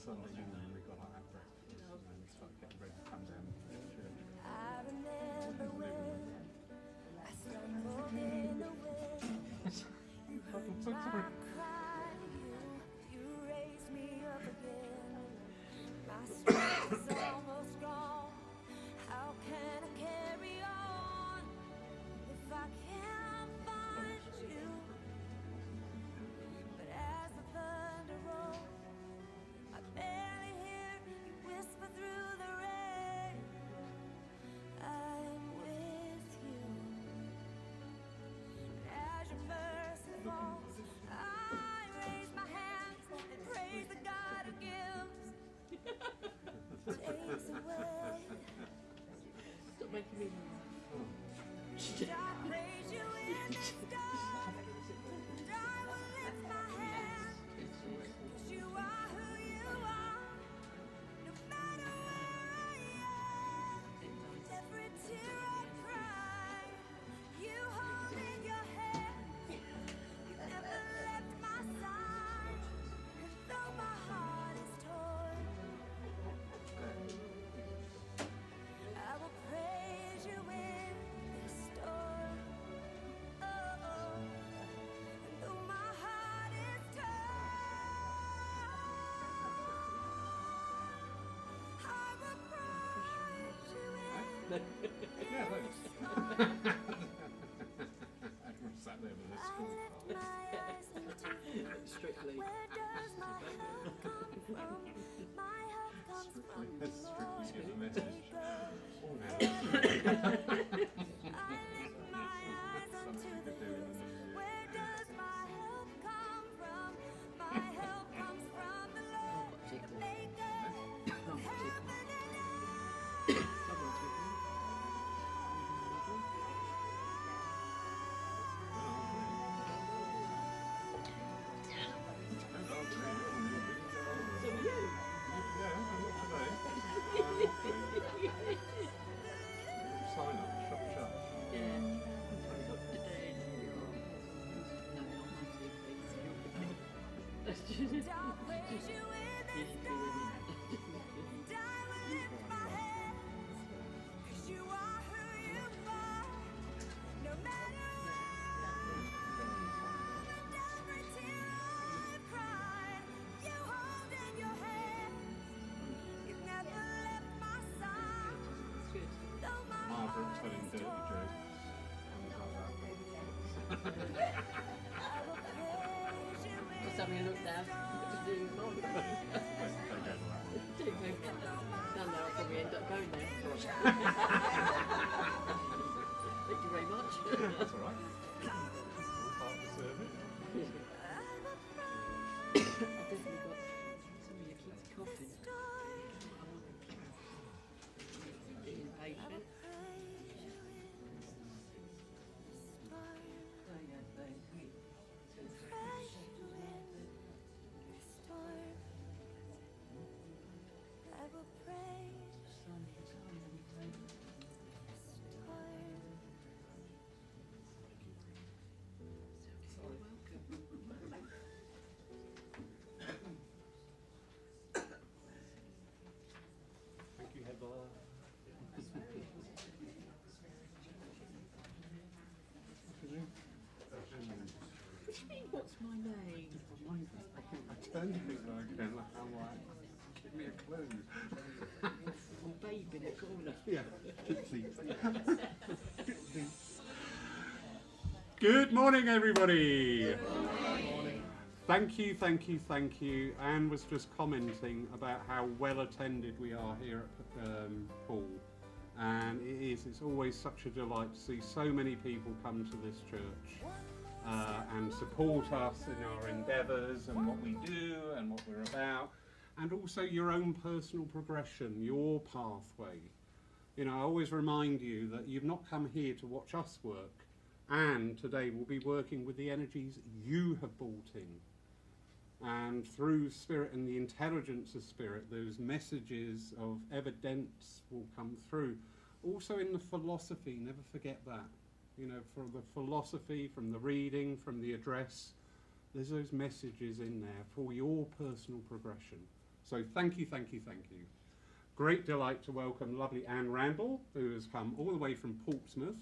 Sunday morning we got our breakfast and then we started getting ready to come down to the church. I remember when I stumbled in the wind. You heard my cry, you raised me up again. My strength is almost gone. How can I carry on if I can't find you? But as the thunder rolls, I barely hear you whisper through the rain. I'm with you. As your mercy falls, I raise my hands and praise the God who gives, takes away. Stop making me I praise you in the storm, and I will lift my hands, 'cause you are who you are, no matter where I am. Every tear I cry, you hold in your hand. You never left my side, and though my heart is torn, I will praise you in this storm. Oh, and though my heart is torn, I will praise you in. Yeah, thanks. Everyone sat there with a I school lift my eyes unto strictly. where does my help come from? My help comes from the Lord, Strictly give a the message. maker. I lift my eyes unto the hills. Where does my help come from? My help comes from the Lord, the maker of heaven and earth. Sign up, shop shut. I'll praise you in this storm, and I will lift my hands, 'cause you are who you are, no matter where I am, and every tear I've cried, you hold in your hands. You've never left my side, though my Margaret heart telling is dirty torn. jokes. I will praise you in Just having a look down. Just doing more. They go to No, I'll probably end up going there. Thank you very much. That's all right. All part of the service. I've definitely got some of your kids coughing. Being patient. I will praise Thank you, Heather. What do you mean, what's my name? I turned to people again, like, I'm like, give me a clue. Oh, babe in the corner. Yeah, gypsy. Gypsy. Good morning, everybody. Good morning. Thank you, thank you, thank you. Anne was just commenting about how well attended we are here at Paul. And it's always such a delight to see so many people come to this church and support us in our endeavours and what we do and what we're about, and also your own personal progression, your pathway. You know, I always remind you that you've not come here to watch us work, and today we'll be working with the energies you have brought in. And through Spirit and the intelligence of Spirit, those messages of evidence will come through. Also in the philosophy, never forget that. You know, from the philosophy, from the reading, from the address, there's those messages in there for your personal progression. So thank you, thank you, thank you. Great delight to welcome lovely Anne Randall, who has come all the way from Portsmouth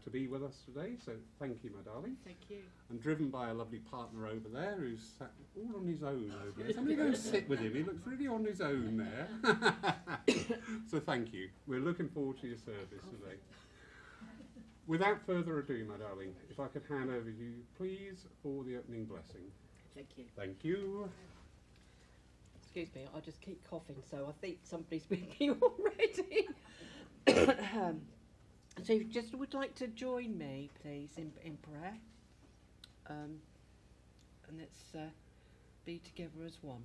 to be with us today. So thank you, my darling. Thank you. And driven by a lovely partner over there who's sat all on his own over there. Somebody go and sit with him. He looks really on his own there. So thank you. We're looking forward to your service today. Without further ado, my darling, if I could hand over to you, please, for the opening blessing. Thank you. Thank you. Excuse me, I just keep coughing, so I think somebody's with me already. So if you just would like to join me, please, in prayer. And let's be together as one.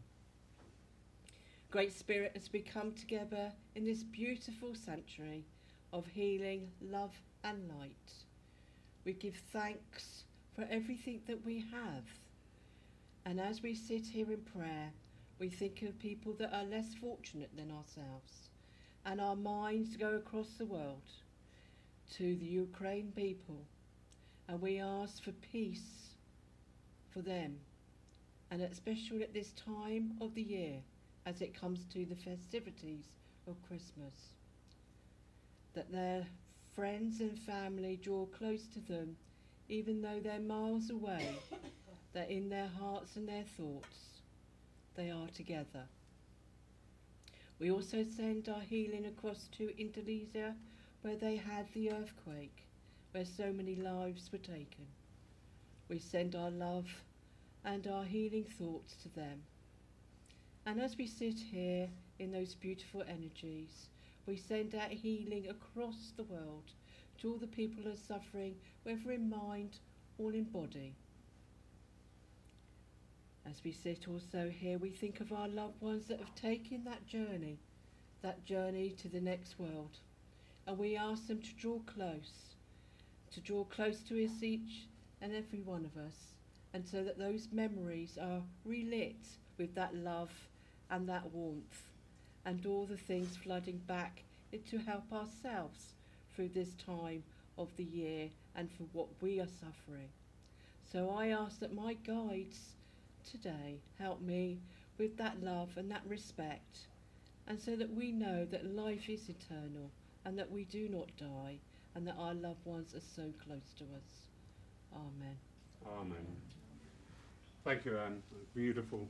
Great Spirit, as we come together in this beautiful sanctuary of healing, love and light, we give thanks for everything that we have. And as we sit here in prayer, we think of people that are less fortunate than ourselves, and our minds go across the world to the Ukraine people, and we ask for peace for them, and especially at this time of the year as it comes to the festivities of Christmas, that their friends and family draw close to them even though they're miles away, that in their hearts and their thoughts they are together. We also send our healing across to Indonesia, where they had the earthquake, where so many lives were taken. We send our love and our healing thoughts to them. And as we sit here in those beautiful energies, we send out healing across the world to all the people who are suffering, whether in mind or in body. As we sit also here, we think of our loved ones that have taken that journey to the next world. And we ask them to draw close to us, each and every one of us, and so that those memories are relit with that love and that warmth, and all the things flooding back to help ourselves through this time of the year and for what we are suffering. So I ask that my guides today help me with that love and that respect, and so that we know that life is eternal and that we do not die and that our loved ones are so close to us. Amen. Amen. Thank you, Anne. Beautiful.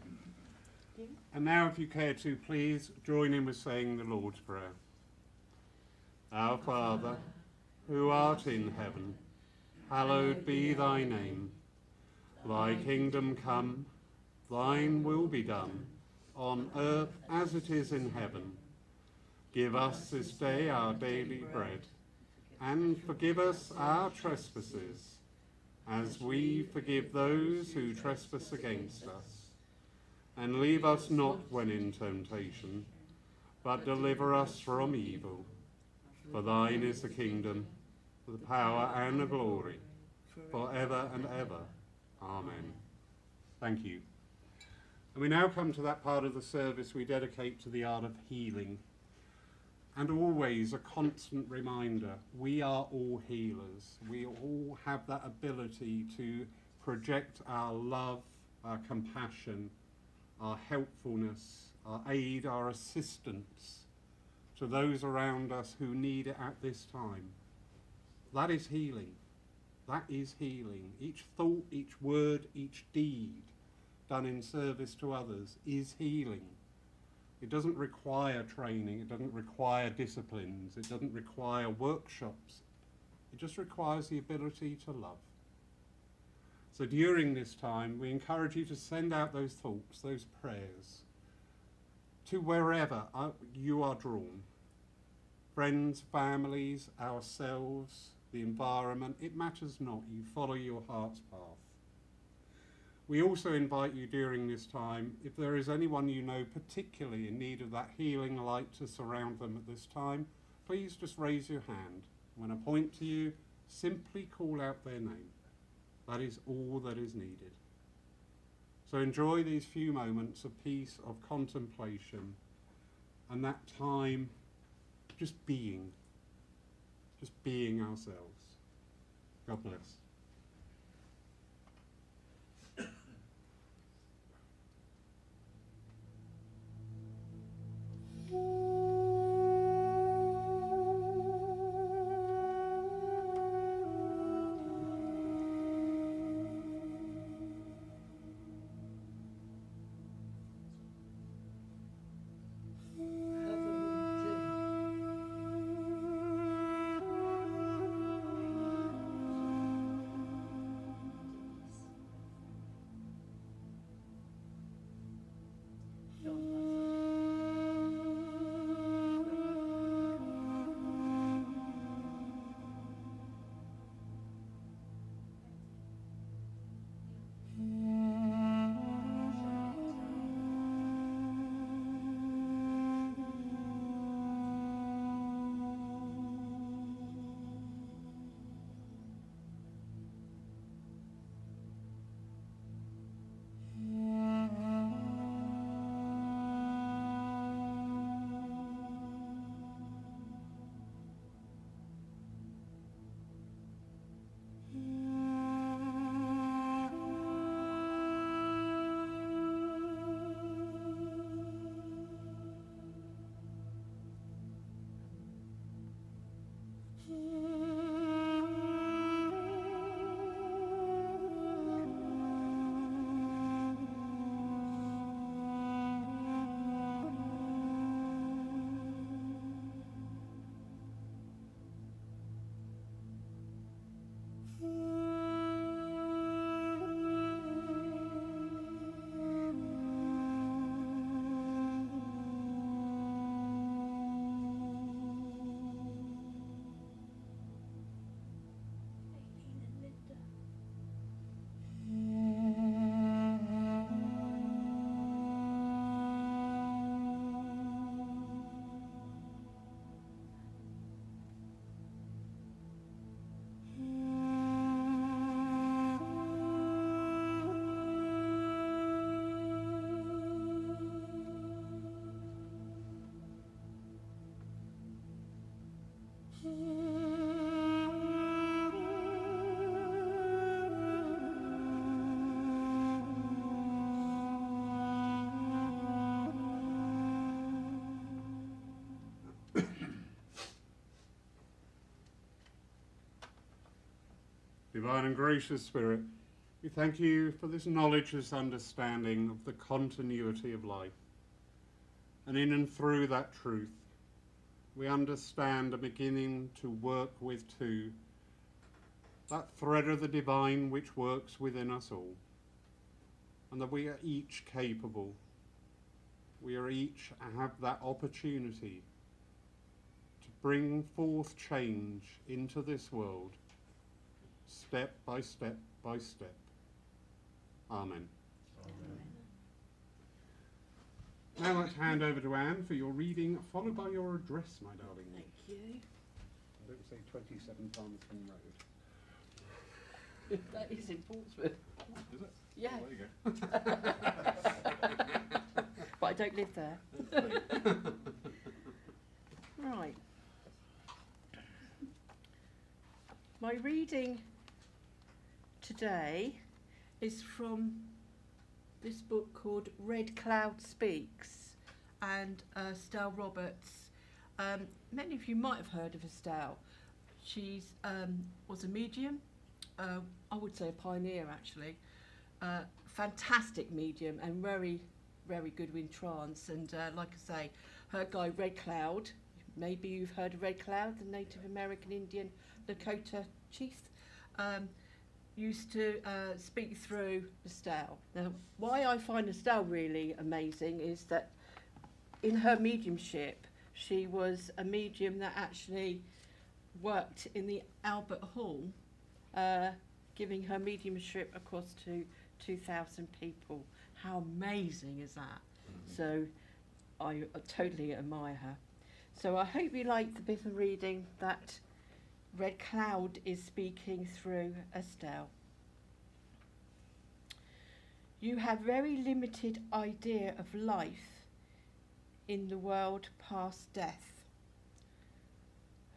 Yeah. And now, if you care to, please join in with saying the Lord's Prayer. Our Father, who art in heaven, hallowed be thy name. Thy kingdom come, thine will be done, on earth as it is in heaven. Give us this day our daily bread, and forgive us our trespasses, as we forgive those who trespass against us. And leave us not when in temptation, but deliver us from evil. For thine is the kingdom, the power and the glory, for ever and ever. Amen. Thank you. And we now come to that part of the service we dedicate to the art of healing. And always a constant reminder, we are all healers. We all have that ability to project our love, our compassion, our helpfulness, our aid, our assistance to those around us who need it at this time. That is healing. That is healing. Each thought, each word, each deed done in service to others is healing. It doesn't require training, it doesn't require disciplines, it doesn't require workshops. It just requires the ability to love. So during this time, we encourage you to send out those thoughts, those prayers, to wherever you are drawn. Friends, families, ourselves, the environment, it matters not. You follow your heart's path. We also invite you during this time, if there is anyone you know particularly in need of that healing light to surround them at this time, please just raise your hand. When I point to you, simply call out their name. That is all that is needed. So enjoy these few moments of peace, of contemplation, and that time just being ourselves. God bless. Divine and gracious Spirit, we thank you for this knowledge, this understanding of the continuity of life. And in and through that truth, we understand and beginning to work with too that thread of the divine which works within us all. And that we are each capable. We are each have that opportunity to bring forth change into this world, step by step by step. Amen. Now let's hand over to Anne for your reading, followed by your address, my darling. Thank you. I don't say 27 Palmerston Road. That is in Portsmouth. Is it? Yeah. Oh, there you go. But I don't live there. Right. My reading today is from this book called Red Cloud Speaks, and Estelle Roberts. Many of you might have heard of Estelle. She was a medium, I would say a pioneer actually, fantastic medium and very, very good in trance. And like I say, her guy Red Cloud, maybe you've heard of Red Cloud, the Native American Indian Lakota chief, used to speak through Estelle. Now, why I find Estelle really amazing is that in her mediumship, she was a medium that actually worked in the Albert Hall, giving her mediumship across to 2,000 people. How amazing is that? Mm-hmm. So I totally admire her. So I hope you like the bit of reading that Red Cloud is speaking through Estelle. You have very limited idea of life in the world past death.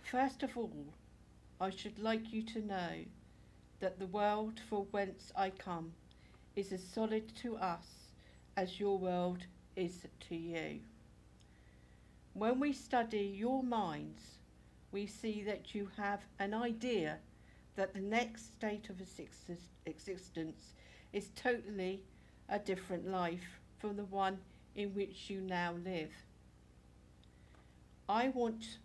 First of all, I should like you to know that the world for whence I come is as solid to us as your world is to you. When we study your minds, we see that you have an idea that the next state of existence is totally a different life from the one in which you now live. I want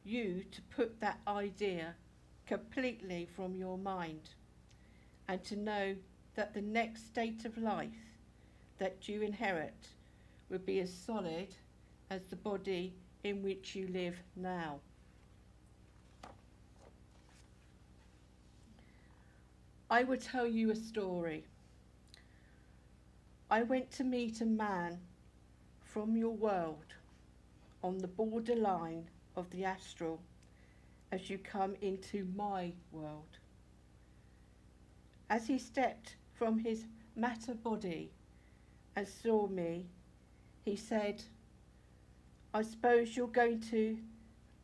you to put that idea completely from your mind and to know that the next state of life that you inherit will be as solid as the body in which you live now. I will tell you a story. I went to meet a man from your world on the borderline of the astral as you come into my world. As he stepped from his matter body and saw me, he said, I suppose you're going to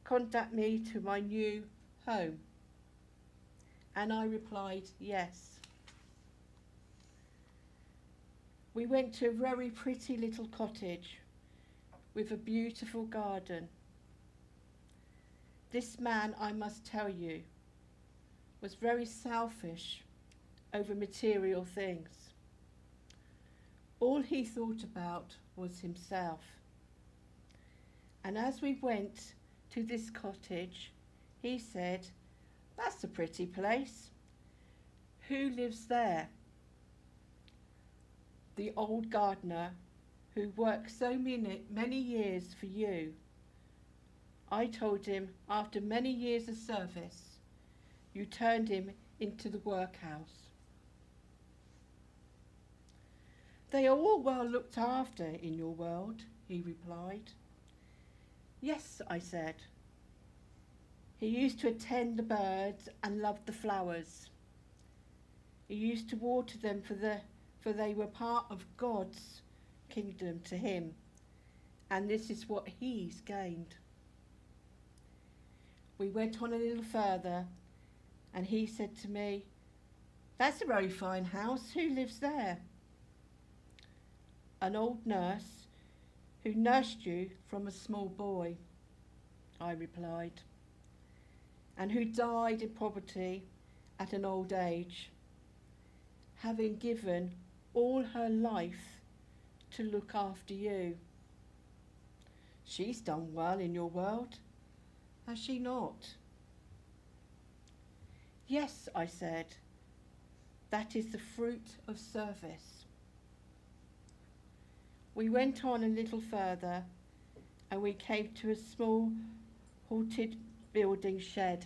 conduct me to my new home. And I replied, yes. We went to a very pretty little cottage with a beautiful garden. This man, I must tell you, was very selfish over material things. All he thought about was himself. And as we went to this cottage, he said, "That's a pretty place. Who lives there?" "The old gardener who worked so many years for you." I told him, after many years of service, you turned him into the workhouse. "They are all well looked after in your world," he replied. "Yes," I said. "He used to attend the birds and loved the flowers. He used to water them for they were part of God's kingdom to him, and this is what he's gained." We went on a little further, and he said to me, "That's a very fine house. Who lives there?" "An old nurse who nursed you from a small boy," I replied, "and who died in poverty at an old age, having given all her life to look after you. She's done well in your world, has she not?" "Yes," I said, "that is the fruit of service." We went on a little further, and we came to a small halted building shed,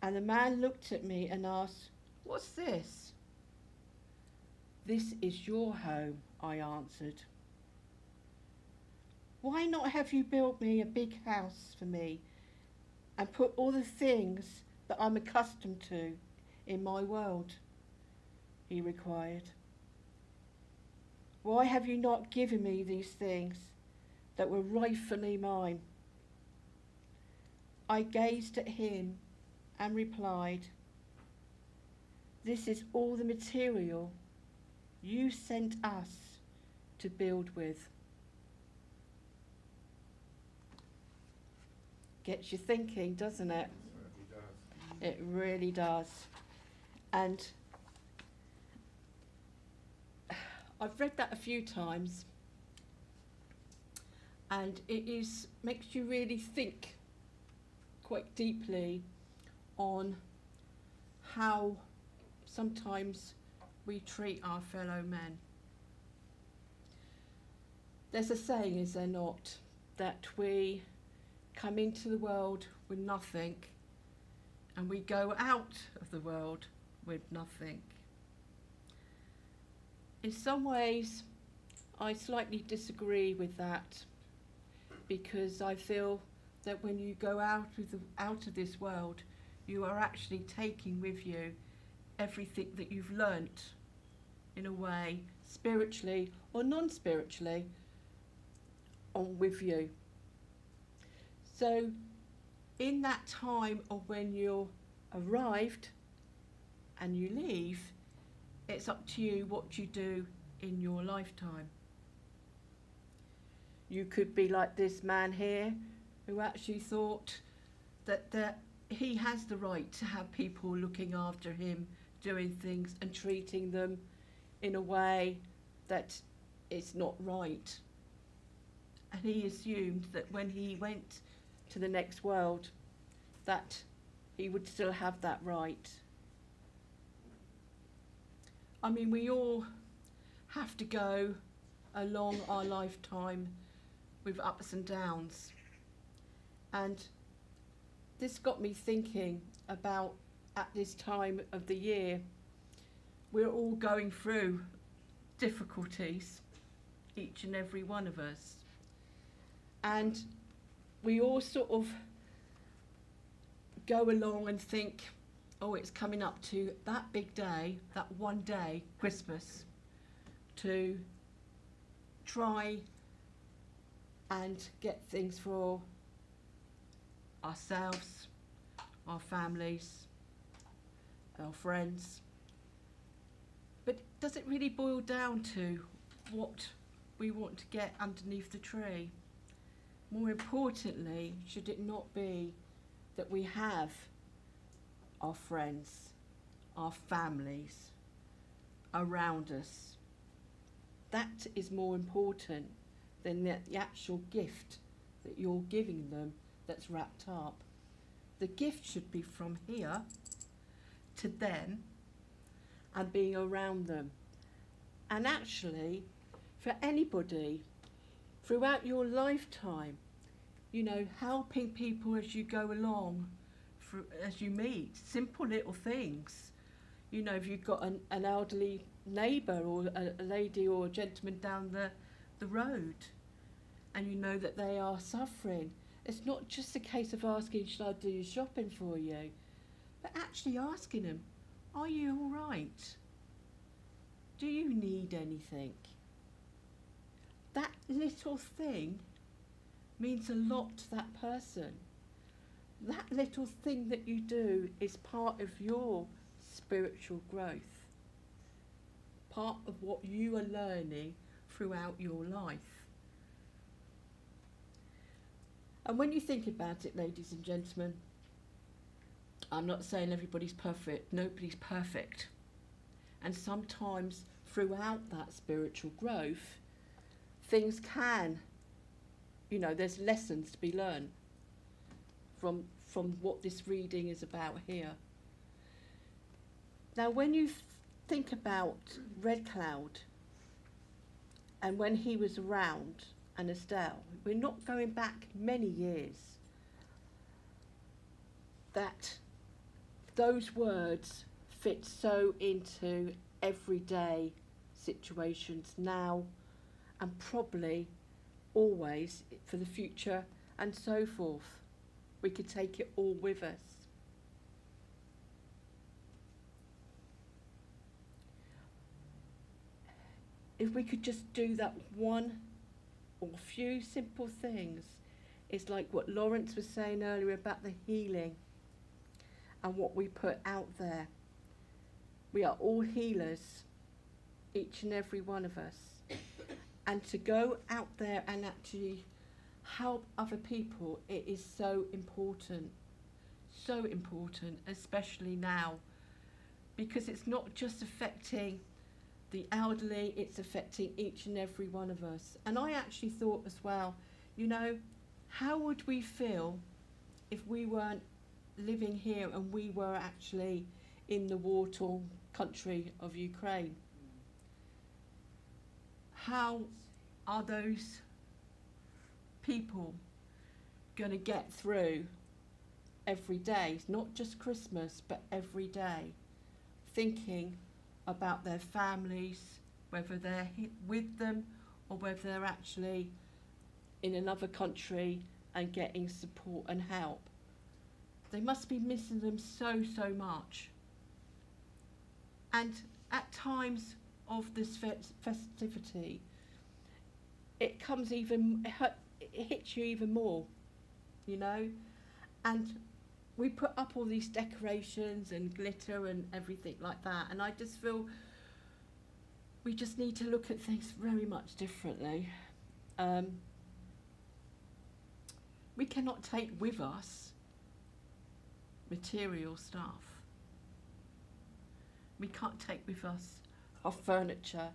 and the man looked at me and asked, "What's this?" "This is your home," I answered. "Why not have you built me a big house for me and put all the things that I'm accustomed to in my world?" he required. "Why have you not given me these things that were rightfully mine?" I gazed at him and replied, "This is all the material you sent us to build with." Gets you thinking, doesn't it? It really does. And I've read that a few times, and makes you really think quite deeply on how sometimes we treat our fellow men. There's a saying, is there not, that we come into the world with nothing and we go out of the world with nothing. In some ways, I slightly disagree with that, because I feel that when you go out of this world, you are actually taking with you everything that you've learnt, in a way, spiritually or non-spiritually, on with you. So in that time of when you're arrived and you leave, it's up to you what you do in your lifetime. You could be like this man here, who actually thought that he has the right to have people looking after him, doing things and treating them in a way that is not right. And he assumed that when he went to the next world, that he would still have that right. I mean, we all have to go along our lifetime with ups and downs. And this got me thinking about, at this time of the year, we're all going through difficulties, each and every one of us. And we all sort of go along and think, oh, it's coming up to that big day, that one day, Christmas, to try and get things for ourselves, our families, our friends. But does it really boil down to what we want to get underneath the tree? more importantly, should it not be that we have our friends, our families around us? That is more important than the actual gift that you're giving them that's wrapped up. The gift should be from here to them and being around them. And actually, for anybody, throughout your lifetime, you know, helping people as you go along, as you meet, simple little things. You know, if you've got an elderly neighbour or a lady or a gentleman down the road and you know that they are suffering, it's not just a case of asking, should I do your shopping for you? But actually asking them, are you all right? Do you need anything? That little thing means a lot to that person. That little thing that you do is part of your spiritual growth, part of what you are learning throughout your life. And when you think about it, ladies and gentlemen, I'm not saying everybody's perfect, nobody's perfect. And sometimes throughout that spiritual growth, things can, you know, there's lessons to be learned from what this reading is about here. Now, when you think about Red Cloud and when he was around and Estelle, we're not going back many years, that those words fit so into everyday situations now and probably always for the future and so forth. We could take it all with us. If we could just do that one or few simple things, it's like what Lawrence was saying earlier about the healing and what we put out there. We are all healers, each and every one of us. And to go out there and actually help other people, it is so important, especially now, because it's not just affecting the elderly, it's affecting each and every one of us. And I actually thought as well, you know, how would we feel if we weren't living here and we were actually in the war-torn country of Ukraine? How are those people going to get through every day, not just Christmas, but every day, thinking about their families, whether they're with them or whether they're actually in another country and getting support and help? They must be missing them so much. And at times of this festivity, it comes even, it hits you even more, you know. And we put up all these decorations and glitter and everything like that, and I just feel we just need to look at things very much differently. We cannot take with us material stuff. We can't take with us our furniture.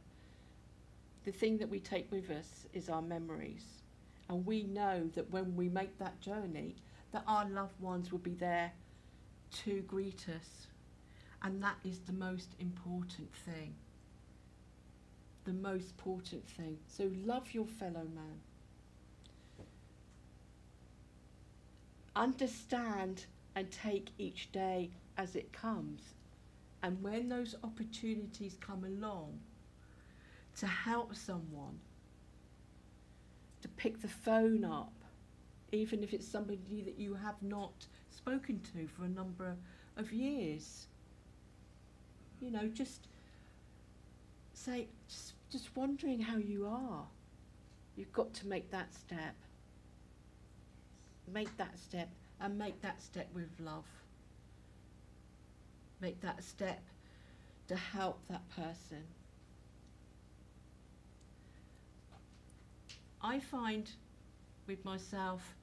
The thing that we take with us is our memories. And we know that when we make that journey, that our loved ones will be there to greet us. And that is the most important thing. The most important thing. So love your fellow man. Understand and take each day as it comes. And when those opportunities come along to help someone, to pick the phone up, even if it's somebody that you have not spoken to for a number of years, you know, just say, just wondering how you are. You've got to make that step. Make that step, and make that step with love. Make that step to help that person. I find with myself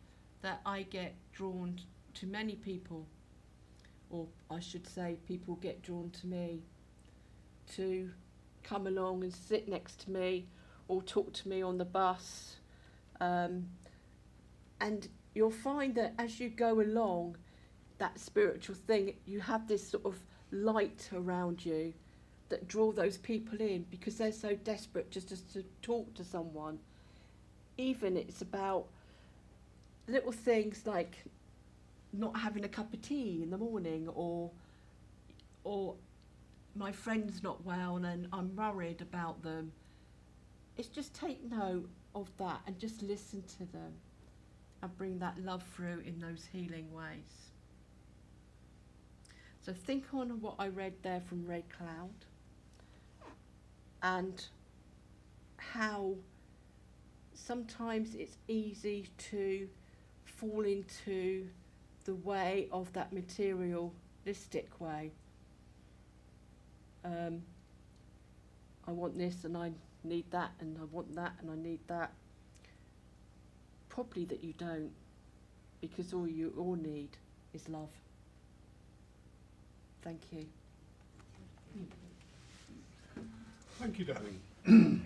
that I get drawn to many people, or I should say people get drawn to me, to come along and sit next to me or talk to me on the bus. And you'll find that as you go along that spiritual thing, you have this sort of light around you that draw those people in because they're so desperate just to talk to someone. Even it's about little things like not having a cup of tea in the morning, or my friend's not well and I'm worried about them. It's just take note of that and just listen to them and bring that love through in those healing ways. So think on what I read there from Red Cloud and how sometimes it's easy to fall into the way of that materialistic way. I want this and I need that and I want that and I need that. Probably that you don't, because all you all need is love. Thank you. Thank you, darling.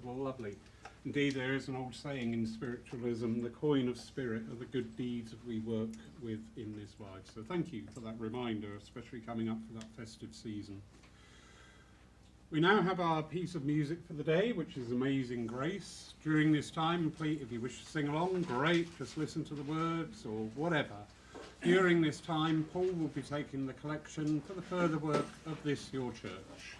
Lovely. Indeed, there is an old saying in spiritualism, the coin of spirit are the good deeds that we work with in this life. So thank you for that reminder, especially coming up for that festive season. We now have our piece of music for the day, which is Amazing Grace. During this time, please, if you wish to sing along, great, just listen to the words or whatever. During this time, Paul will be taking the collection for the further work of this, your church.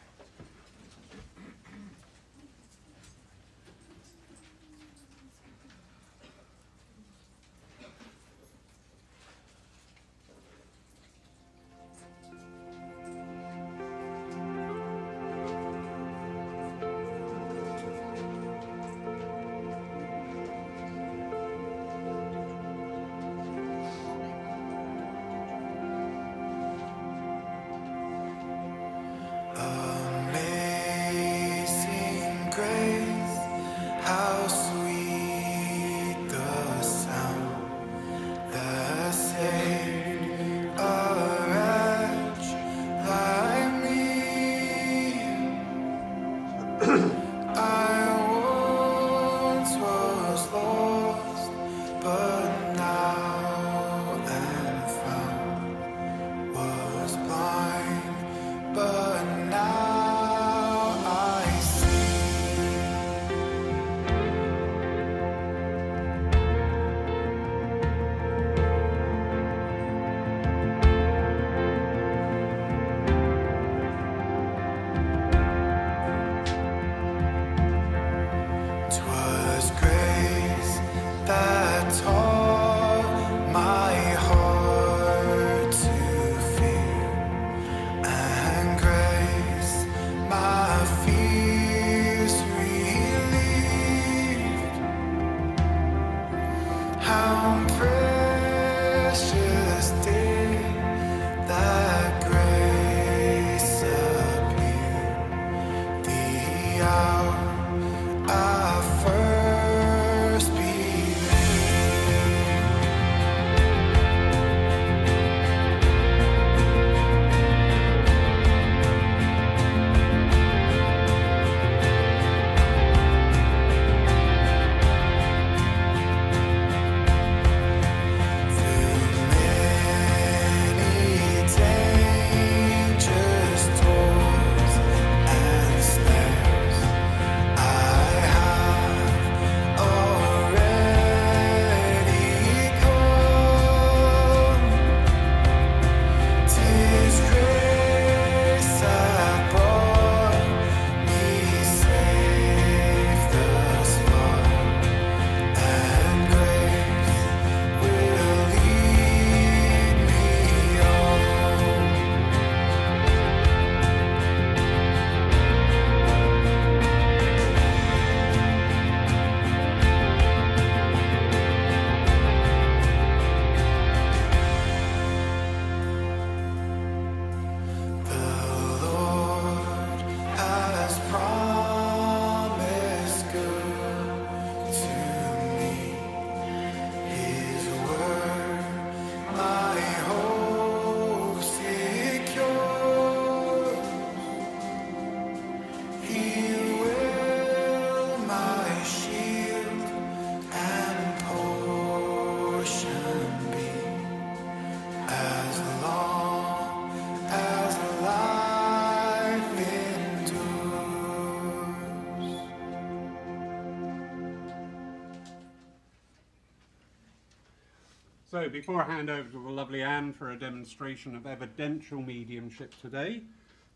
So before I hand over to the lovely Anne for a demonstration of evidential mediumship today,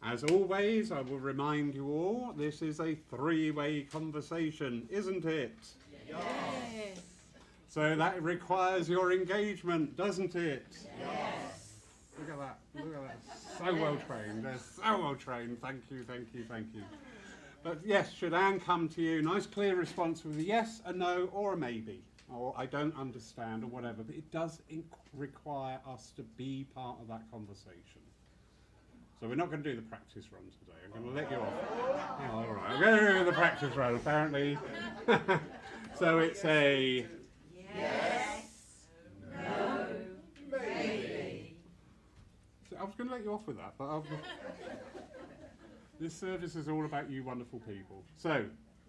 as always, I will remind you all, this is a three-way conversation, isn't it? Yes. So that requires your engagement, doesn't it? Yes. Look at that, look at that. So well trained, they're so well trained. Thank you, thank you, thank you. But yes, should Anne come to you, nice clear response with a yes, a no, or a maybe, or I don't understand, or whatever. But it does require us to be part of that conversation. So we're not going to do the practice run today. I'm going to let you off. Oh, all right, I'm going to do the practice run, apparently. So it's a Yes. No. Maybe. I was going to let you off with that, but this service is all about you wonderful people. So,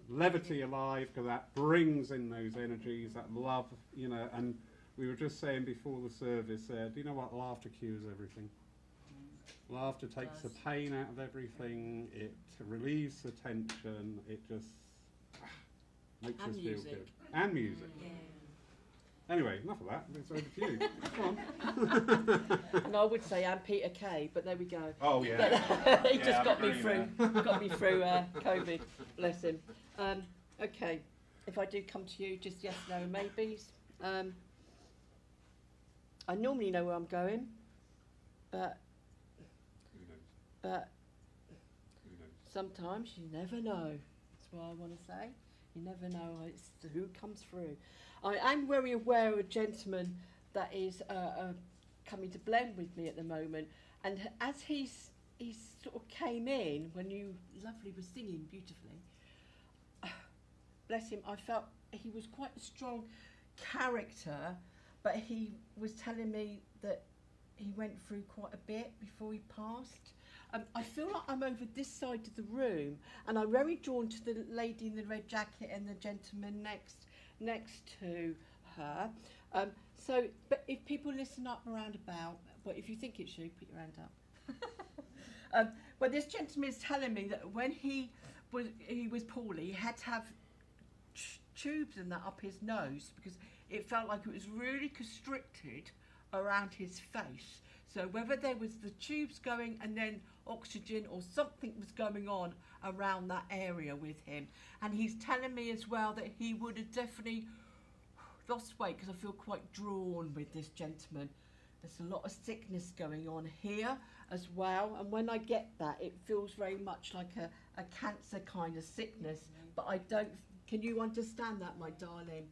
levity alive, because that brings in those energies, that love, you know, and we were just saying before the service, do you know what? Laughter cures everything. Laughter takes the pain out of everything, it relieves the tension, it just makes us feel good. And music. Yeah. Anyway, enough of that, it's over to you. Come on. And I would say I'm Peter Kay, but there we go. Oh, yeah. He just Yeah, got me I'm through. agreeing Got me through COVID. Bless him. Okay, if I do come to you, just yes, no, maybes. I normally know where I'm going, but Who knows? but Who knows? sometimes you never know. That's what I want to say. You never know it's who comes through. I am very aware of a gentleman that is coming to blend with me at the moment, and as he sort of came in when you lovely was singing beautifully, bless him, I felt he was quite a strong character, but he was telling me that he went through quite a bit before he passed. I feel like I'm over this side of the room, and I'm very drawn to the lady in the red jacket and the gentleman next to her. But if people listen up around about, well, if you think it's you, put your hand up. But this gentleman is telling me that when he was poorly, he had to have tubes and that up his nose because it felt like it was really constricted around his face. So whether there was the tubes going and then oxygen or something was going on around that area with him. And he's telling me as well that he would have definitely lost weight because I feel quite drawn with this gentleman. There's a lot of sickness going on here as well. And when I get that, it feels very much like a cancer kind of sickness. But I don't, can you understand that, my darling?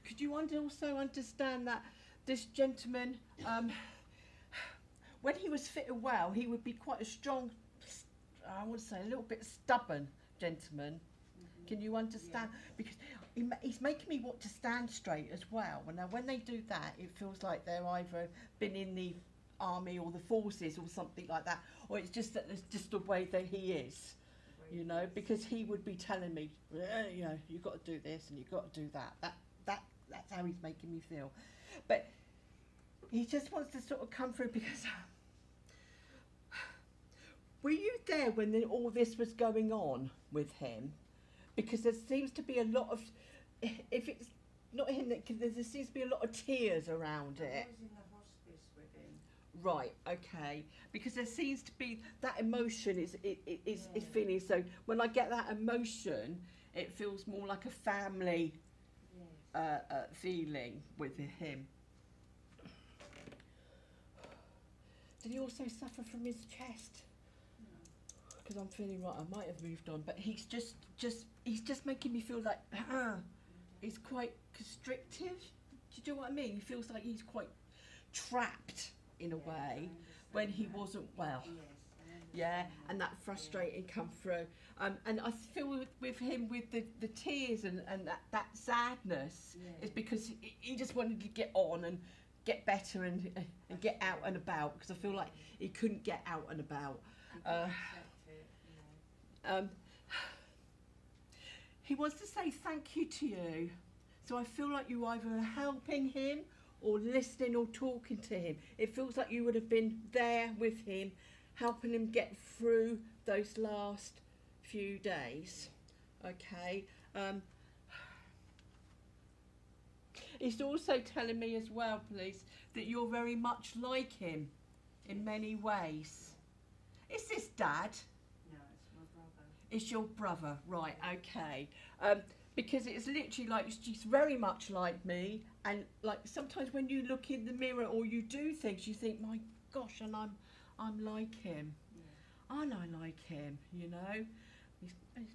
Could you also understand that this gentleman, when he was fit and well, he would be quite a strong, I would say a little bit stubborn gentleman. Mm-hmm. Can you understand? Yeah. Because he's making me want to stand straight as well. And now when they do that, it feels like they're either been in the army or the forces or something like that, or it's just that it's just the way that he is, you know, because he would be telling me, you know, you've got to do this and you've got to do that. That's how he's making me feel. But he just wants to sort of come through because... Were you there when all this was going on with him? Because there seems to be a lot of, if it's not him, there seems to be a lot of tears around it. I was in the hospice with him. Right, okay. Because there seems to be, that emotion is feeling, so when I get that emotion, it feels more like a family feeling with him. Did he also suffer from his chest? Because I'm feeling right, I might have moved on, but he's just making me feel like he's quite constrictive. Do you know what I mean? He feels like he's quite trapped in a way when he wasn't well. Yeah, and that frustrating come through. And I feel with him with the tears and that sadness is because he just wanted to get on and get better and get out and about, because I feel like he couldn't get out and about. He wants to say thank you to you, so I feel like you either helping him or listening or talking to him. It feels like you would have been there with him, helping him get through those last few He's also telling me as well, please, that you're very much like him in many ways. Is this Dad? No, it's my brother. It's your brother, right? Okay. Because it's literally like she's very much like me, and like sometimes when you look in the mirror or you do things, you think, my gosh, and I'm like him, Yeah. and I like him, you know. He's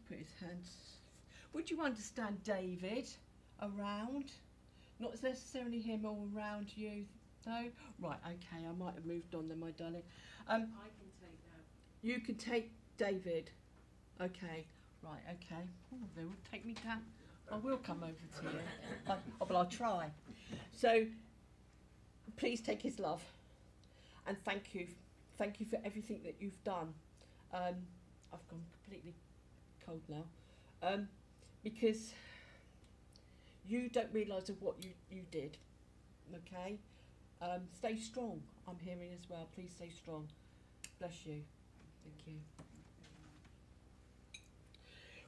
put his hands. Would you understand David around? Not necessarily him all around you, no? Right, okay, I might have moved on then, my darling. I can take that. You can take David. Okay, right, okay. Oh, they will take me down. I will come over to you. But I'll try. So, please take his love. And thank you. Thank you for everything that you've done. I've gone completely cold now. Because you don't realise of what you did. Okay? Stay strong, I'm hearing as well. Please stay strong. Bless you. Thank you.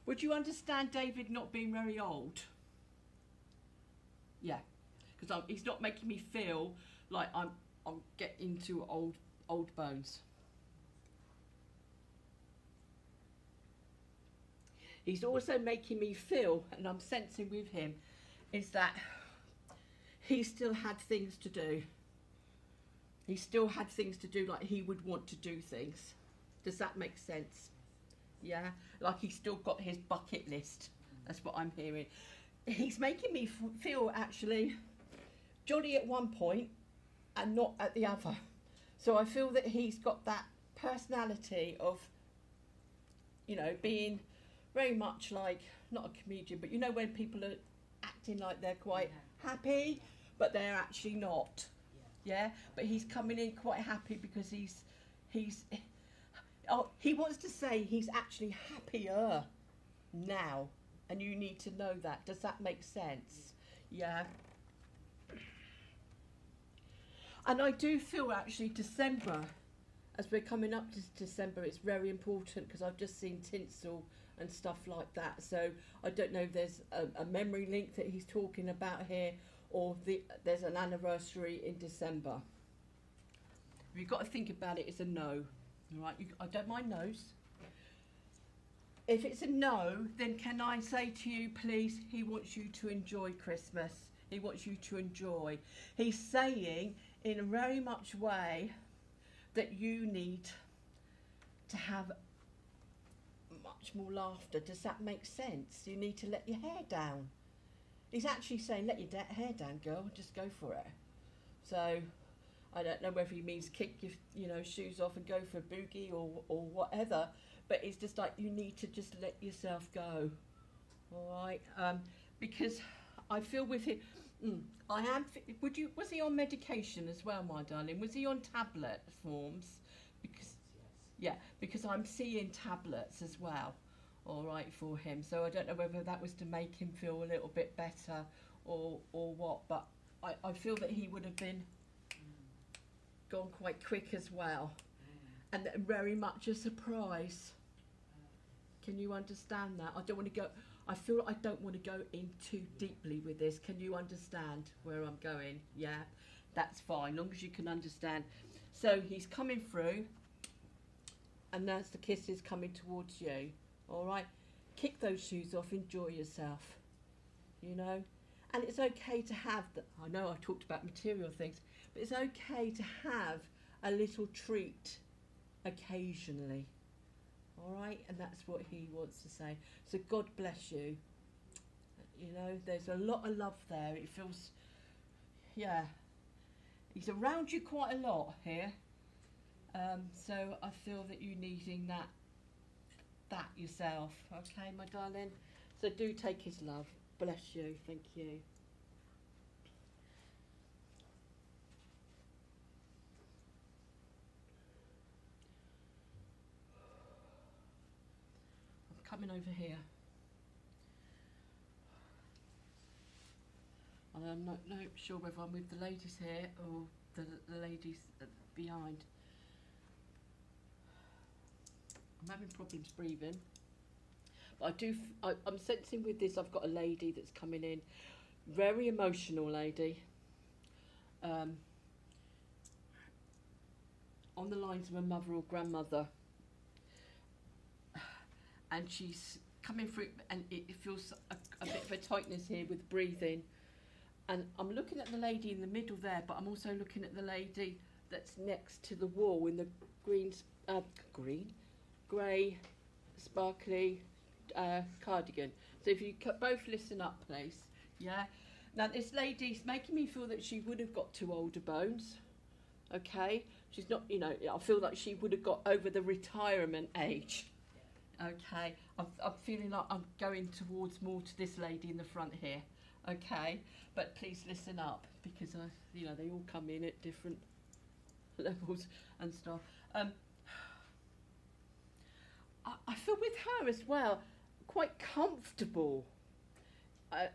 Would you understand David not being very old? Yeah, because he's not making me feel like I'm getting to old bones. He's also making me feel, and I'm sensing with him, is that he still had things to do. He still had things to do like he would want to do things. Does that make sense? Yeah, like he's still got his bucket list. That's what I'm hearing. He's making me feel actually jolly at one point and not at the other. So I feel that he's got that personality of, you know, being very much like, not a comedian, but you know when people are acting like they're quite happy, but they're actually not. Yeah, but he's coming in quite happy because he's he wants to say he's actually happier now, and you need to know that. Does that make sense? Yeah. And I do feel actually December, as we're coming up to December, it's very important because I've just seen tinsel and stuff like that. So I don't know if there's a memory link that he's talking about here, or there's an anniversary in December. You've got to think about it. It's a no. All right, I don't mind no's. If it's a no, then can I say to you, please, he wants you to enjoy Christmas. He wants you to enjoy. He's saying in a very much way that you need to have much more laughter. Does that make sense? You need to let your hair down. He's actually saying, let your hair down, girl, just go for it. So I don't know whether he means kick your shoes off and go for a boogie or whatever, but it's just like you need to just let yourself go. All right, because I feel with him, was he on medication as well, my darling? Was he on tablet forms? Because I'm seeing tablets as well. All right, for him. So I don't know whether that was to make him feel a little bit better or what, but I feel that he would have been gone quite quick as well, and very much a surprise. Can you understand that? I feel I don't want to go in too deeply with this. Can you understand where I'm going? Yeah, that's fine, long as you can understand. So he's coming through, and there's the kisses coming towards you. All right, kick those shoes off, enjoy yourself, you know. And it's okay to have I know I talked about material things, but it's okay to have a little treat occasionally. All right, and that's what he wants to say. So God bless you. You know, there's a lot of love there. It feels, yeah, he's around you quite a lot here. So I feel that you're needing that yourself. Okay, my darling. So do take his love. Bless you. Thank you. I'm coming over here. I'm not sure whether I'm with the ladies here or the ladies behind. I'm having problems breathing. But I'm sensing with this, I've got a lady that's coming in. Very emotional lady. On the lines of a mother or grandmother. And she's coming through, and it feels a bit of a tightness here with breathing. And I'm looking at the lady in the middle there, but I'm also looking at the lady that's next to the wall in the grey, sparkly cardigan. So if you both listen up, please. Yeah. Now this lady's making me feel that she would have got two older bones. Okay. She's not, you know, I feel like she would have got over the retirement age. Okay. I'm feeling like I'm going towards more to this lady in the front here. Okay. But please listen up, because you know, they all come in at different levels and stuff. I feel with her as well quite comfortable. I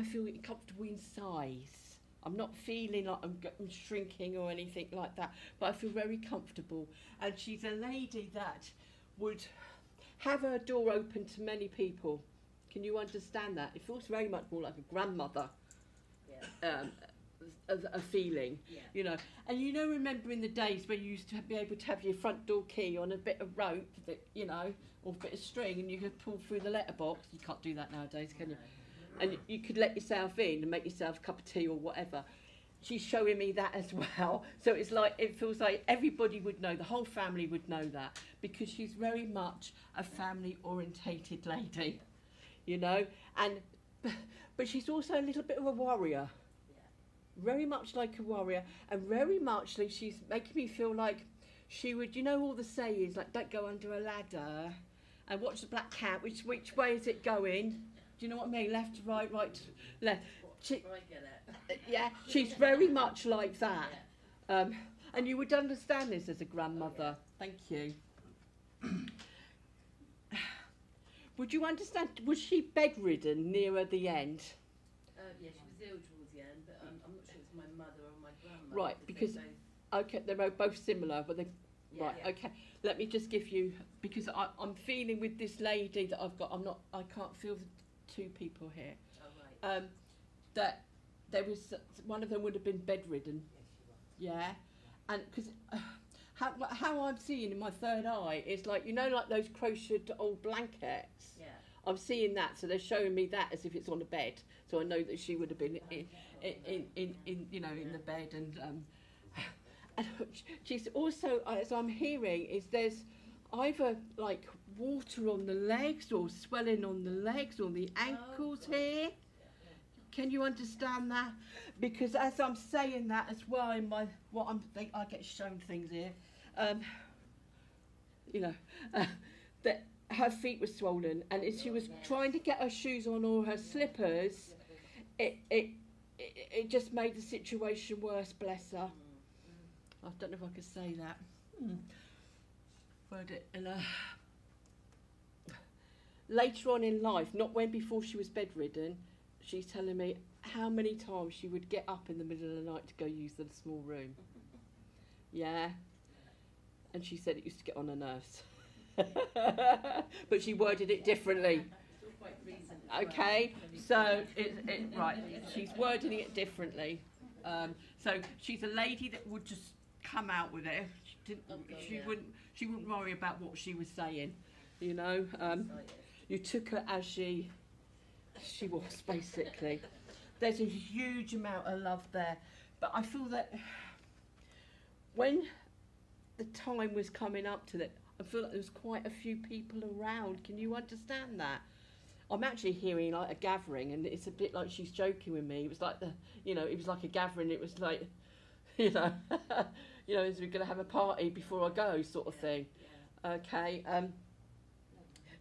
feel comfortable in size. I'm not feeling like I'm shrinking or anything like that, but I feel very comfortable. And she's a lady that would have her door open to many people. Can you understand that? It feels very much more like a grandmother, a feeling, you know. And you know, remember in the days when you used to be able to have your front door key on a bit of rope, that, you know, or a bit of string, and you could pull through the letterbox. You can't do that nowadays, can you? And you could let yourself in and make yourself a cup of tea or whatever. She's showing me that as well. So it's like, it feels like everybody would know, the whole family would know that, because she's very much a family orientated lady, you know. And but she's also a little bit of a warrior, very much like a warrior, and very much like she's making me feel like she would, you know, all the sayings like don't go under a ladder, and watch the black cat, which way is it going? Do you know what I mean? Left to right, right to left. Yeah, she's very much like that. And you would understand this as a grandmother. Thank you. Would you understand, was she bedridden nearer the end? Yeah, she was ill towards the end, but I'm not sure it's my mother or my grandmother. Right, because, okay, they're both similar, but they, right, okay. Let me just give you, because I'm feeling with this lady that I've got, I can't feel the two people here. Oh, right. That there was, one of them would have been bedridden. Yeah, and because how I'm seeing in my third eye is like, you know, like those crocheted old blankets. Yeah. I'm seeing that, so they're showing me that as if it's on a bed. So I know that she would have been in you know, in the bed, and she's also, as I'm hearing, is there's either like water on the legs or swelling on the legs or the ankles here. Can you understand that? Because as I'm saying that as well in my, I get shown things here, you know, that her feet were swollen, and as she was trying to get her shoes on or her slippers, it just made the situation worse, bless her. I don't know if I could say that. Word it in a... Later on in life, not when before she was bedridden, she's telling me how many times she would get up in the middle of the night to go use the small room. Yeah. And she said it used to get on her nerves. But she worded it differently. It's all quite recent. Okay, so right, she's wording it differently. So she's a lady that would just come out with it. She wouldn't worry about what she was saying, you know. You took her as she was, basically. There's a huge amount of love there, but I feel that when the time was coming up to that, I feel like there was quite a few people around. Can you understand that? I'm actually hearing like a gathering, and it's a bit like she's joking with me. It was like it was like a gathering. It was like, as we're going to have a party before I go, sort of thing. Okay.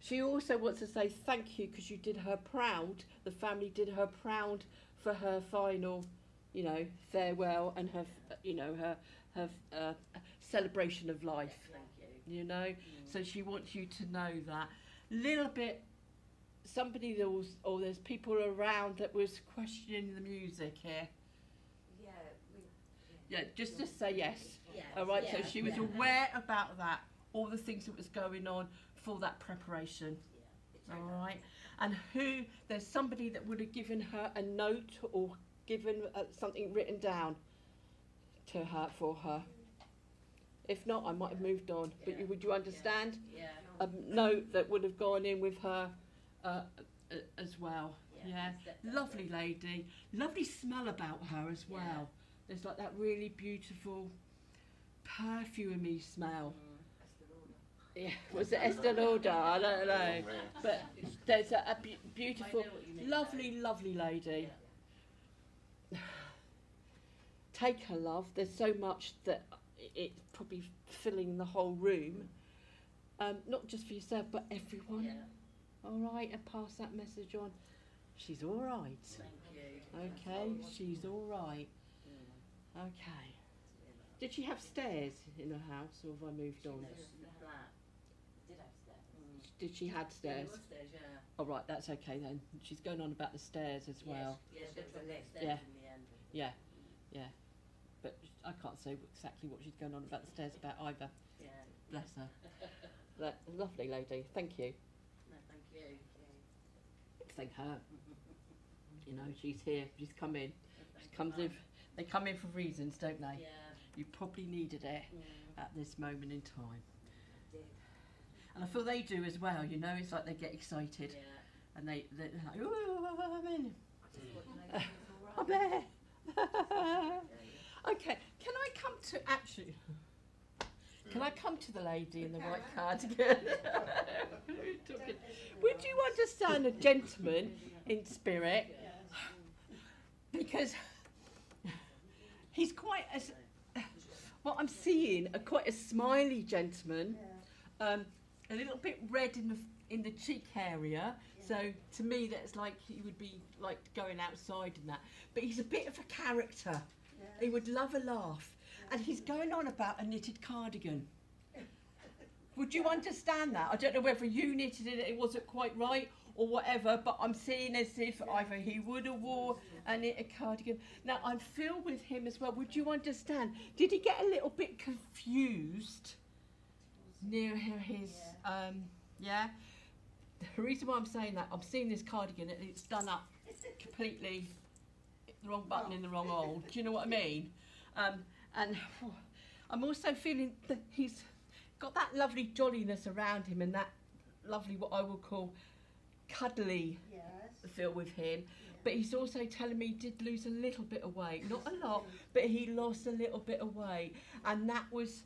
She also wants to say thank you because you did her proud. The family did her proud for her final, farewell and her, her celebration of life. Thank you. So she wants you to know that. Little bit, somebody there's people around that was questioning the music here. Yeah, just say yes. All right. So she was aware about that, all the things that was going on for that preparation. All right. And there's somebody that would have given her a note or given something written down to her for her. If not, I might have moved on. But Yeah. would you understand? Yeah. A note that would have gone in with her as well. Yeah. Lovely lady. Lovely smell about her as well. Yeah. There's like that really beautiful perfumey smell. Yeah, was it Estee Lauder? I don't know. But there's a beautiful, I know what you mean, lovely, lovely lady. Take her, love. There's so much that it's probably filling the whole room. Not just for yourself, but everyone. Yeah. All right, and pass that message on. She's all right. Thank you. Okay, she's all right. Okay. Did she have stairs in her house, or have I moved on? The flat. Did have stairs. Did she had stairs? There was stairs, yeah. Oh right, that's okay then. She's going on about the stairs as well. Yes, she had the stairs Yeah. in the end. Yeah, yeah. But I can't say exactly what she's going on about the stairs about either. Yeah. Bless her. Lovely lady. Thank you. No, thank you. Thank her. You know, she's here. She's come in. She comes in. They come in for reasons, don't they? Yeah. You probably needed it at this moment in time. Did. And I feel they do as well. You know, it's like they get excited Yeah. and they're like, "Ooh, I'm in. Just I'm there." Okay, can I come to actually? Can I come to the lady in the white cardigan? Would you understand a gentleman in spirit? Because he's quite what I'm seeing, quite a smiley gentleman, a little bit red in the cheek area. So to me, that's like he would be like going outside and that. But he's a bit of a character. He would love a laugh. And he's going on about a knitted cardigan. Would you understand that? I don't know whether you knitted it wasn't quite right or whatever, but I'm seeing as if either he would have wore a knitted cardigan. Now, I'm filled with him as well. Would you understand? Did he get a little bit confused near his, yeah? The reason why I'm saying that, I'm seeing this cardigan and it's done up completely, the wrong button in the wrong hole. Do you know what I mean? And I'm also feeling that he's got that lovely jolliness around him and that lovely, what I will call cuddly feel with him. But he's also telling me he did lose a little bit of weight. Not a lot, but he lost a little bit of weight. And that was,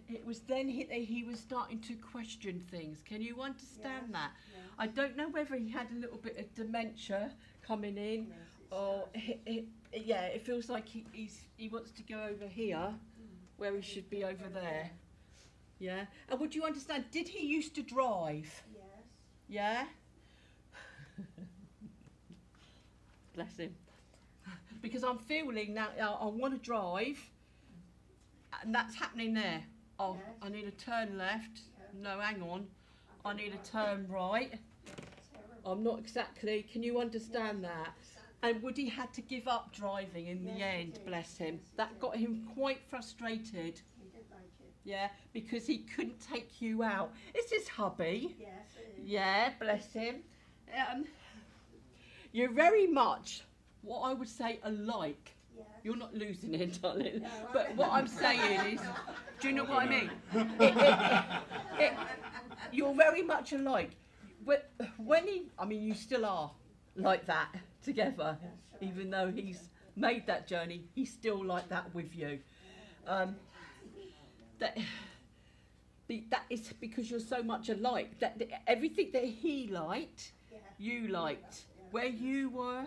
it was then he was starting to question things. Can you understand that? I don't know whether he had a little bit of dementia coming in or, yeah, it feels like he wants to go over here where he should be over there. Yeah? And would you understand, did he used to drive? Yes. Yeah? Bless him. Because I'm feeling now I want to drive, and that's happening there. Oh, Yes. I need a turn left. Yeah. No, hang on. I need a turn right. Terrible. I'm not exactly. Can you understand that? And Woody had to give up driving in the Yes, he end, did. bless him. Yes, he That did. got him quite frustrated. He did like it. Yeah, because he couldn't take you out. Is this hubby? Yes, it is. Yeah, bless him. You're very much what I would say alike. Yes. You're not losing it, darling. No, But what I'm saying is, do you know what I mean? You're very much alike. When you still are like that together, That's right. even though he's made that journey, he's still like that with you. That is because you're so much alike. That everything that he liked, Yeah. you liked. Where you were,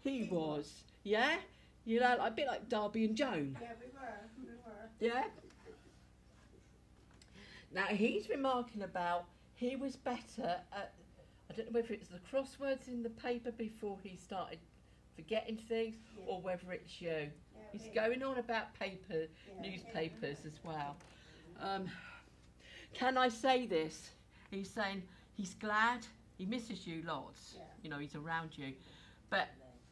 he was. Yeah? You know, a bit like Darby and Joan. Yeah, we were. Yeah? Now, he's remarking about he was better at, I don't know whether it's the crosswords in the paper before he started forgetting things, Yeah. or whether it's you. Yeah, He's we- going on about paper, yeah. newspapers as well. Can I say this? He's saying he's glad, he misses you lots. Yeah. You know, he's around you. But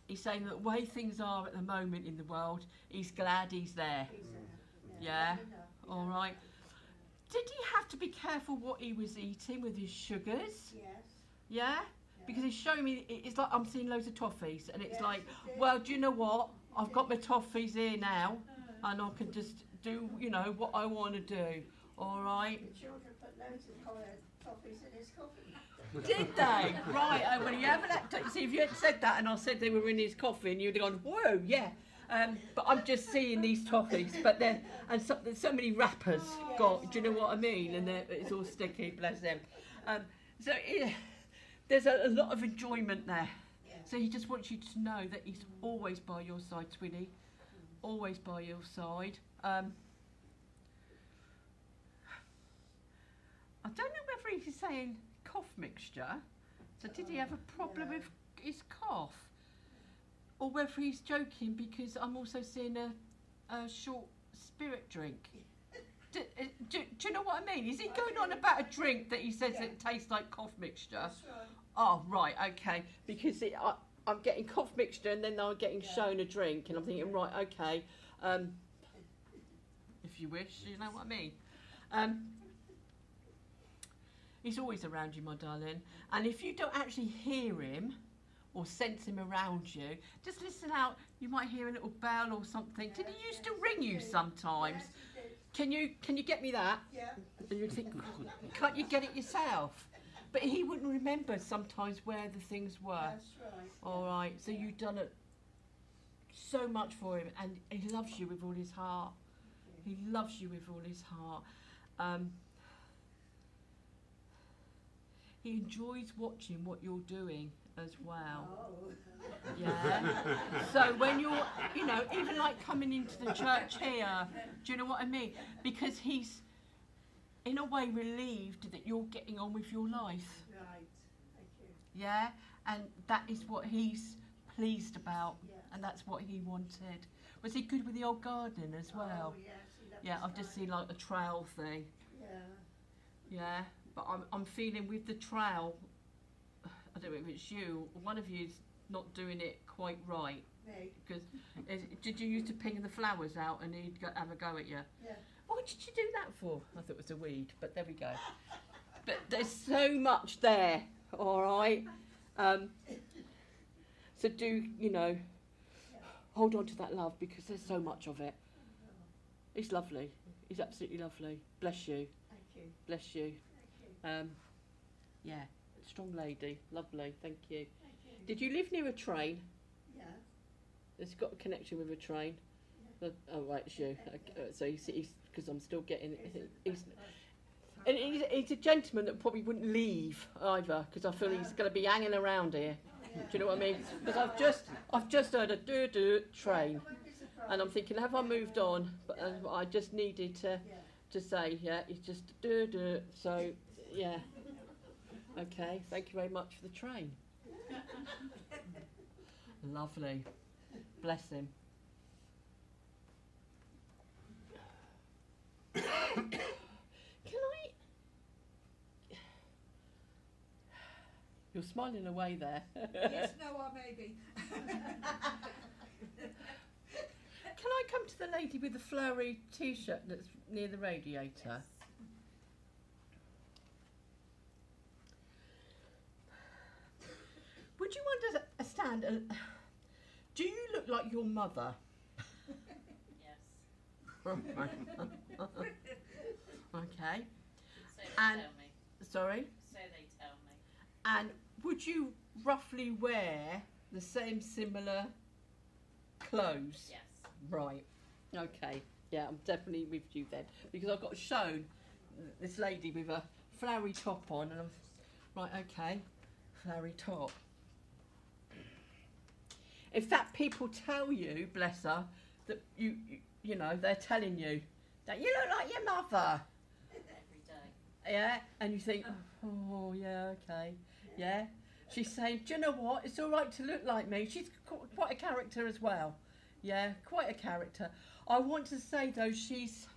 he's saying that the way things are at the moment in the world, he's glad he's there. He's, Yeah. we know, All right. Did he have to be careful what he was eating with his sugars? Yes. Yeah? Because he's showing me, it's like I'm seeing loads of toffees, and it's Yes, like, it is. well, do you know what? I've got my toffees here now, and I can just do, you know, what I want to do. All right? The children put loads of coloured toffees in his coffee. Did they? Right. Oh, well, you haven't had to, see, if you had said that and I said they were in his coffee, and you'd have gone, whoa, yeah. But I'm just seeing these toffees, but then, and so, there's so many wrappers got, do you know what I mean? And it's all sticky, bless them. So there's a lot of enjoyment there. So he just wants you to know that he's always by your side, Swinny. Always by your side. I don't know whether he's saying cough mixture. So did he have a problem with his cough? Or whether he's joking because I'm also seeing a short spirit drink. Do you know what I mean? Is he going on about a drink that he says it tastes like cough mixture? That's right. Oh, right, okay. Because I'm getting cough mixture and then I'm getting shown a drink and I'm thinking, right, okay. If you wish, you know what I mean? He's always around you, my darling. And if you don't actually hear him or sense him around you, just listen out. You might hear a little bell or something. Did he used to ring you sometimes? Yes, he did. Can you get me that? Yeah. And you'd think, can't you get it yourself? But he wouldn't remember sometimes where the things were. That's right. All right, so you've done it so much for him, and he loves you with all his heart. He loves you with all his heart. He enjoys watching what you're doing as well. Oh. Yeah. So when you're, you know, even like coming into the church here, do you know what I mean? Because he's, in a way, relieved that you're getting on with your life. Right. Thank you. Yeah, and that is what he's pleased about, Yeah. and that's what he wanted. Was he good with the old gardening as well? Oh, yes, he loves Yeah, his I've just garden. seen like a trowel thing. Yeah. Yeah, but I'm feeling with the trowel, I don't know if it's you, one of you's not doing it quite right. Me. Because did you used to ping the flowers out and he'd have a go at you? Yeah. What did you do that for? I thought it was a weed, but there we go. But there's so much there, all right? So do, you know, hold on to that love because there's so much of it. He's lovely. He's absolutely lovely. Bless you. Thank you. Bless you. Thank you. Yeah, strong lady. Lovely. Thank you. Thank you. Did you live near a train? Yeah. It's got a connection with a train. Oh, right, it's you. So he's because I'm still getting. And he's a gentleman that probably wouldn't leave either, because I feel he's going to be hanging around here. Do you know what I mean? Because I've just heard a doo train, and I'm thinking, have I moved on? But I just needed to say, yeah, it's just doo. So yeah, okay. Thank you very much for the train. Lovely, bless him. Can I? You're smiling away there. Yes, no, or maybe. Can I come to the lady with the flowery T-shirt that's near the radiator? Would you understand? Do you look like your mother? Yes. Okay. So they And- tell me. Sorry. So they tell me. And would you roughly wear the same similar clothes? Yes. Right. Okay. Yeah, I'm definitely with you then, because I got shown this lady with a flowery top on, and I'm right. Okay, flowery top. In fact, people tell you, bless her, that you know they're telling you that you look like your mother. Every day. Yeah, and you think, oh yeah, okay, yeah. She's saying, do you know what? It's all right to look like me. She's quite a character as well. Yeah, quite a character. I want to say though, she's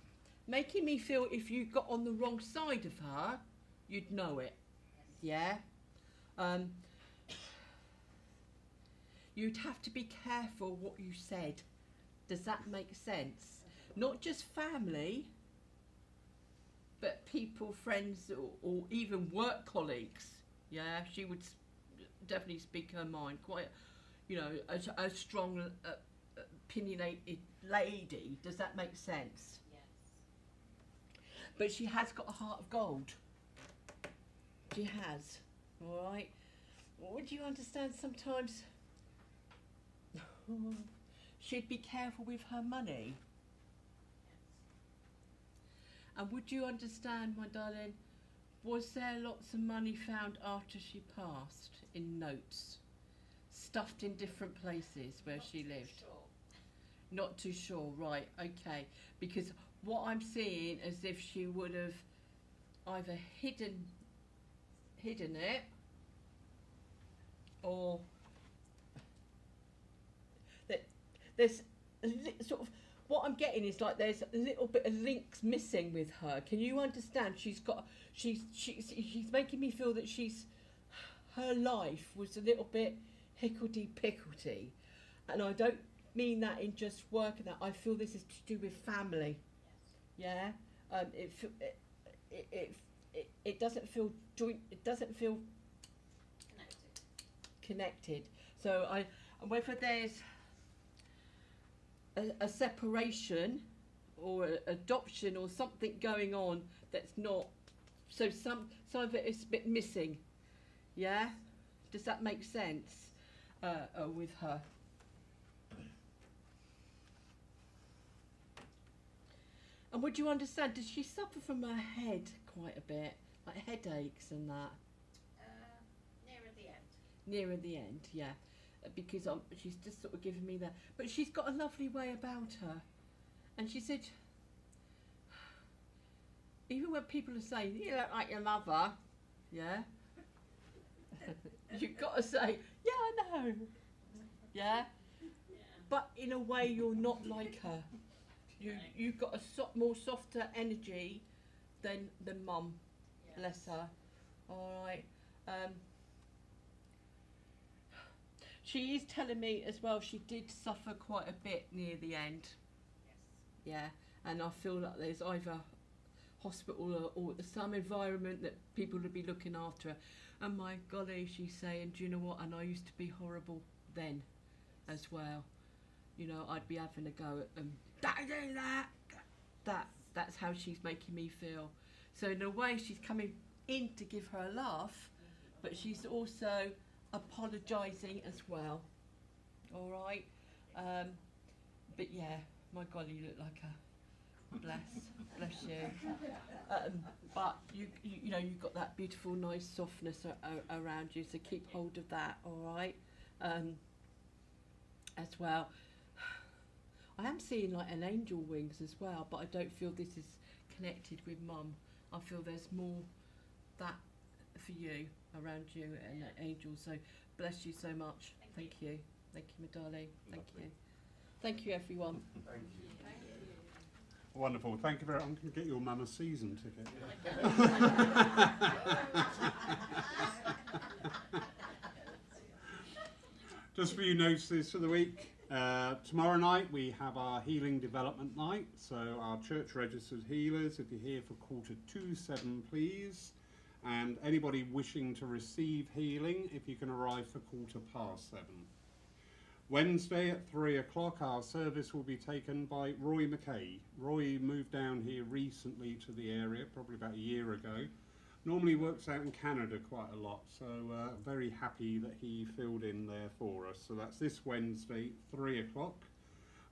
making me feel if you got on the wrong side of her, you'd know it. Yeah. You'd have to be careful what you said. Does that make sense? Not just family, but people, friends, or even work colleagues. Yeah, she would definitely speak her mind. Quite, you know, a strong, opinionated lady. Does that make sense? Yes. But she has got a heart of gold. She has. All right. Would you understand sometimes she'd be careful with her money? And would you understand, my darling, was there lots of money found after she passed in notes, stuffed in different places where she lived? Sure. Not too sure, right, okay. Because what I'm seeing is if she would have either hidden it, or that there's sort of, what I'm getting is like there's a little bit of links missing with her. Can you understand? She's making me feel that her life was a little bit hickledy-pickledy, and I don't mean that in just work and that. I feel this is to do with family. Yes. Yeah. It doesn't feel joint. It doesn't feel connected. So whether there's a separation or adoption or something going on that's not, so some of it is a bit missing. Yeah, does that make sense with her? And would you understand, does she suffer from her head quite a bit, like headaches and that? Nearer the end. Nearer the end, yeah. Because she's just sort of giving me that. But she's got a lovely way about her. And she said, even when people are saying, you look like your mother, yeah? You've got to say, yeah, I know. Yeah? Yeah. But in a way, you're not like her. You've got a more softer energy than mum. Yes. Bless her. All right. She is telling me as well she did suffer quite a bit near the end. Yes. Yeah, and I feel like there's either hospital or some environment that people would be looking after her. And my golly, she's saying, do you know what? And I used to be horrible then as well. You know, I'd be having a go at them. Don't do that. That's how she's making me feel. So in a way, she's coming in to give her a laugh, but she's also apologising as well. All right. But yeah, my God, you look like a bless you. But you know, you've got that beautiful, nice softness around you. So keep hold of that. All right. As well. I am seeing like an angel wings as well, but I don't feel this is connected with mum. I feel there's more that for you, around you, and that angel. So bless you so much. Thank you. Thank you, my darling. Thank you. Thank you, everyone. Thank you. Thank you. Wonderful. Thank you very much. I'm going to get your mum a season ticket. Just for you notices for the week. Tomorrow night we have our healing development night. So our church registered healers, if you're here for 6:45, please. And anybody wishing to receive healing, if you can arrive for 7:15. Wednesday at 3 o'clock, our service will be taken by Roy McKay. Roy moved down here recently to the area, probably about a year ago. Normally works out in Canada quite a lot, so very happy that he filled in there for us. So that's this Wednesday, 3 o'clock.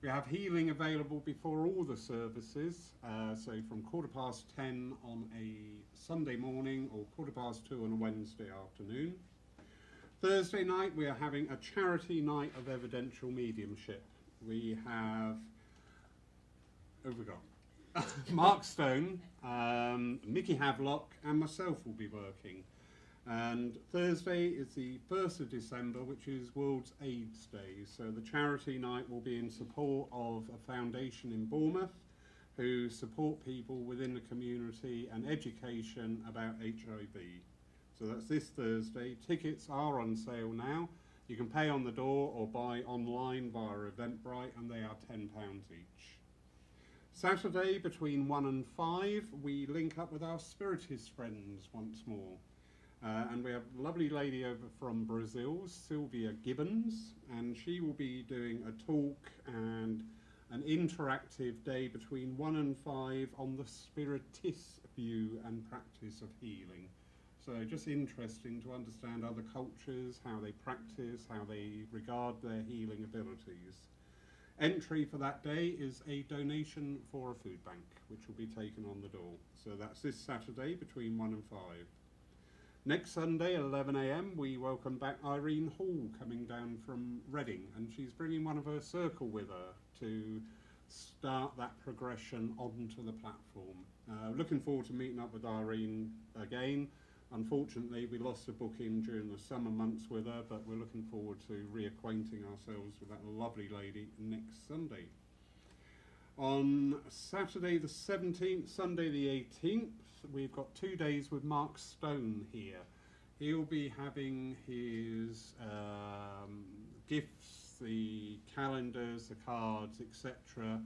We have healing available before all the services, so from 10:15 on a Sunday morning or 2:15 on a Wednesday afternoon. Thursday night we are having a charity night of evidential mediumship. We have, who have we got? Mark Stone, Mickey Havelock and myself will be working. And Thursday is the 1st of December, which is World's AIDS Day. So the charity night will be in support of a foundation in Bournemouth who support people within the community and education about HIV. So that's this Thursday. Tickets are on sale now. You can pay on the door or buy online via Eventbrite, and they are £10 each. Saturday between 1 and 5, we link up with our Spiritist friends once more. And we have a lovely lady over from Brazil, Sylvia Gibbons, and she will be doing a talk and an interactive day between 1 and 5 on the spiritist view and practice of healing. So just interesting to understand other cultures, how they practice, how they regard their healing abilities. Entry for that day is a donation for a food bank, which will be taken on the door. So that's this Saturday between 1 and 5. Next Sunday, 11 a.m, we welcome back Irene Hall coming down from Reading, and she's bringing one of her circle with her to start that progression onto the platform. Looking forward to meeting up with Irene again. Unfortunately, we lost a booking during the summer months with her, but we're looking forward to reacquainting ourselves with that lovely lady next Sunday. On Saturday the 17th, Sunday the 18th, we've got 2 days with Mark Stone here. He'll be having his gifts, the calendars, the cards, etc.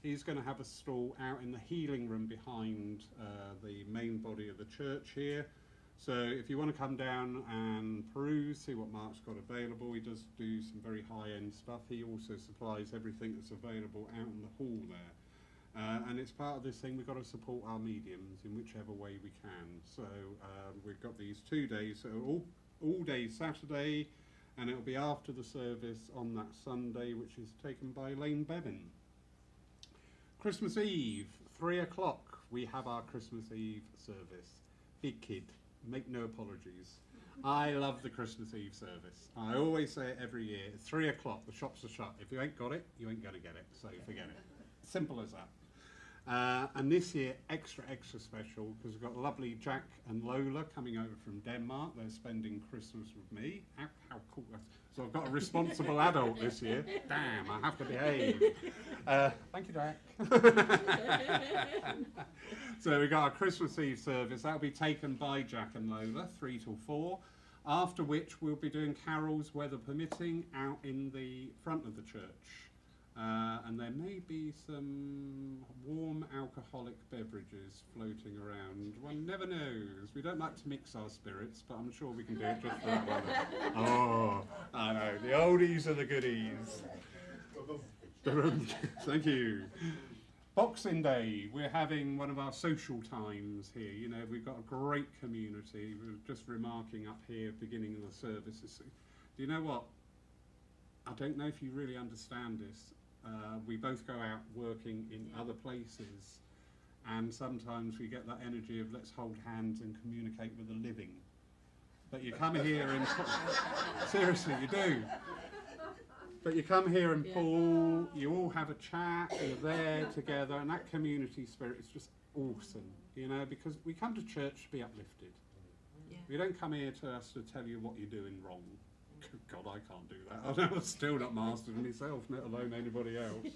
He's going to have a stall out in the healing room behind the main body of the church here. So if you want to come down and peruse, see what Mark's got available, he does do some very high-end stuff. He also supplies everything that's available out in the hall there. And it's part of this thing, we've got to support our mediums in whichever way we can. So we've got these 2 days, so all day Saturday, and it'll be after the service on that Sunday, which is taken by Lane Bevan. Christmas Eve, 3 o'clock, we have our Christmas Eve service. Big kid, make no apologies. I love the Christmas Eve service. I always say it every year. It's 3 o'clock, the shops are shut. If you ain't got it, you ain't going to get it, so forget it. Simple as that. And this year, extra special, because we've got lovely Jack and Lola coming over from Denmark. They're spending Christmas with me. How cool. So I've got a responsible adult this year. Damn, I have to behave. Thank you, Jack. So we've got our Christmas Eve service. That'll be taken by Jack and Lola, 3 till 4. After which we'll be doing carols, weather permitting, out in the front of the church. And there may be some warm alcoholic beverages floating around. One never knows. We don't like to mix our spirits, but I'm sure we can do it just for that weather. Oh, I know. The oldies are the goodies. Thank you. Boxing Day, we're having one of our social times here. You know, we've got a great community. We were just remarking up here, beginning of the services. Do you know what? I don't know if you really understand this. We both go out working in other places, and sometimes we get that energy of let's hold hands and communicate with the living. But you come here and seriously, you do. But you come here and Paul, you all have a chat, you're there together, and that community spirit is just awesome, you know, because we come to church to be uplifted. Yeah. We don't come here to us to tell you what you're doing wrong. God, I can't do that. I'm still not mastered myself, let alone anybody else.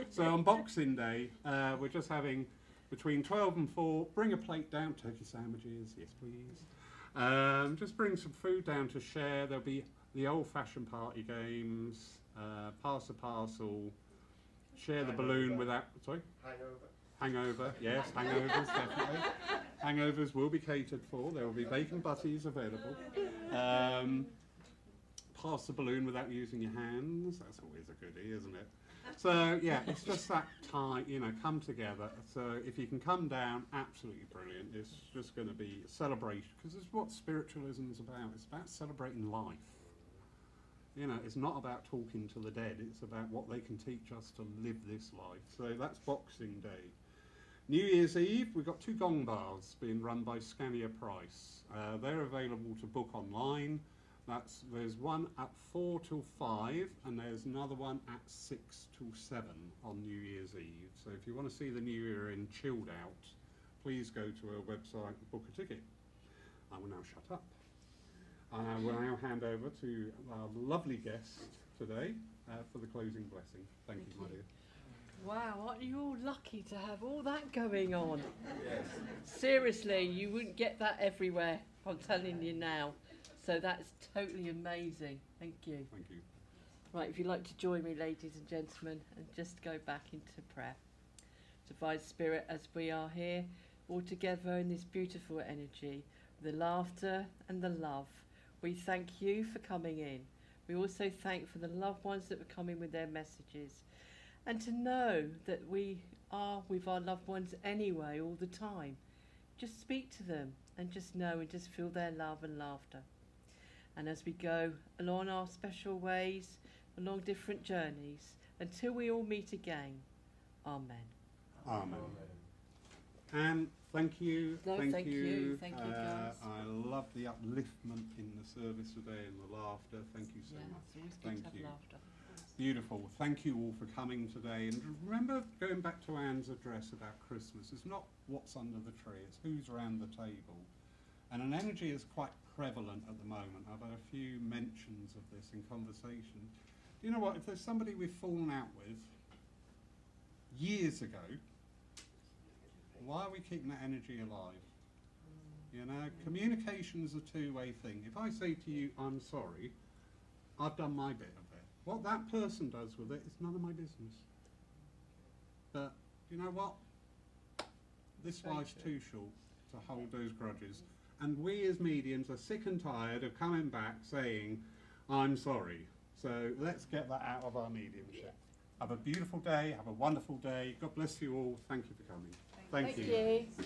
So on Boxing Day, we're just having between 12 and 4, bring a plate down, turkey sandwiches, yes please. Just bring some food down to share. There'll be the old-fashioned party games, pass a parcel, share the balloon without, sorry? Hangover, yes, hangovers, definitely. Hangovers will be catered for. There will be bacon butties available. Pass the balloon without using your hands. That's always a goodie, isn't it? So, yeah, it's just that time, you know, come together. So if you can come down, absolutely brilliant. It's just going to be a celebration, because it's what spiritualism is about. It's about celebrating life. You know, it's not about talking to the dead. It's about what they can teach us to live this life. So that's Boxing Day. New Year's Eve, we've got 2 gong bars being run by Scania Price. They're available to book online. There's one at 4 till 5, and there's another one at 6 till 7 on New Year's Eve. So if you want to see the New Year in chilled out, please go to our website and book a ticket. I will now shut up. I will now hand over to our lovely guest today for the closing blessing. Thank you, my dear. Wow, aren't you all lucky to have all that going on? Yes. Seriously, you wouldn't get that everywhere, I'm telling you now. So that's totally amazing. Thank you. Thank you. Right, if you'd like to join me, ladies and gentlemen, and just go back into prayer. Divine Spirit, as we are here, all together in this beautiful energy, the laughter and the love. We thank you for coming in. We also thank for the loved ones that were coming with their messages. And to know that we are with our loved ones anyway, all the time. Just speak to them and just know and just feel their love and laughter. And as we go along our special ways, along different journeys, until we all meet again. Amen. Amen. And thank you. No, thank you. Thank you, guys. I love the upliftment in the service today and the laughter. Thank you so much. It's always good Thank to have you. laughter. Beautiful. Thank you all for coming today. And remember, going back to Anne's address about Christmas, it's not what's under the tree, it's who's around the table. And an energy is quite prevalent at the moment. I've had a few mentions of this in conversation. You know what? If there's somebody we've fallen out with years ago, why are we keeping that energy alive? You know, communication is a two-way thing. If I say to you, I'm sorry, I've done my bit of it. What that person does with it is none of my business. But you know what? This life's too short to hold those grudges. And we as mediums are sick and tired of coming back saying, I'm sorry. So let's get that out of our mediumship. Have a beautiful day. Have a wonderful day. God bless you all. Thank you for coming. Thank you. Thank you.